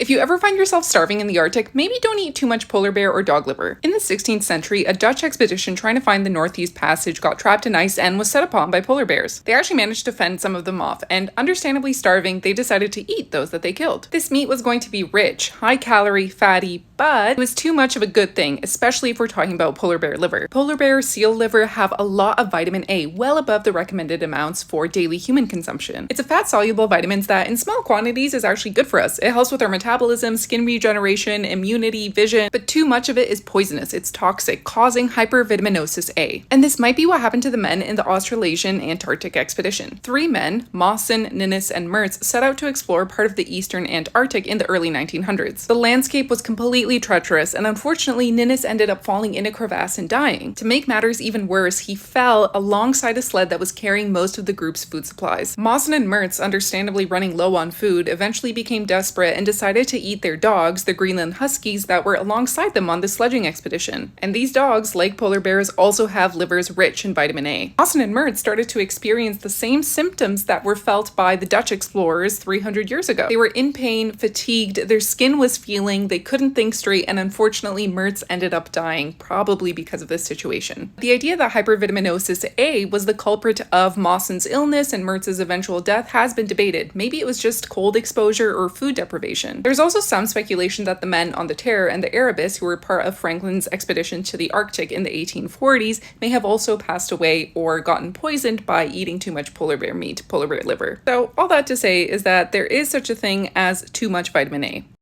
If you ever find yourself starving in the Arctic, maybe don't eat too much polar bear or dog liver. In the 16th century, a Dutch expedition trying to find the Northeast Passage got trapped in ice and was set upon by polar bears. They actually managed to fend some of them off, and understandably starving, they decided to eat those that they killed. This meat was going to be rich, high-calorie, fatty, but it was too much of a good thing, especially if we're talking about polar bear liver. Polar bear seal liver have a lot of vitamin A, well above the recommended amounts for daily human consumption. It's a fat-soluble vitamin that in small quantities is actually good for us. It helps with our metabolism, skin regeneration, immunity, vision, but too much of it is poisonous. It's toxic, causing hypervitaminosis A. And this might be what happened to the men in the Australasian Antarctic expedition. 3 men, Mawson, Ninnis, and Mertz, set out to explore part of the eastern Antarctic in the early 1900s. The landscape was completely treacherous, and unfortunately Ninnis ended up falling in a crevasse and dying. To make matters even worse, he fell alongside a sled that was carrying most of the group's food supplies. Mawson and Mertz, understandably running low on food, eventually became desperate and decided to eat their dogs, the Greenland Huskies, that were alongside them on the sledging expedition. And these dogs, like polar bears, also have livers rich in vitamin A. Mawson and Mertz started to experience the same symptoms that were felt by the Dutch explorers 300 years ago. They were in pain, fatigued, their skin was peeling, they couldn't think straight, and unfortunately Mertz ended up dying, probably because of this situation. The idea that hypervitaminosis A was the culprit of Mawson's illness and Mertz's eventual death has been debated. Maybe it was just cold exposure or food deprivation. There's also some speculation that the men on the Terror and the Erebus, who were part of Franklin's expedition to the Arctic in the 1840s, may have also passed away or gotten poisoned by eating too much polar bear meat, polar bear liver. So all that to say is that there is such a thing as too much vitamin A.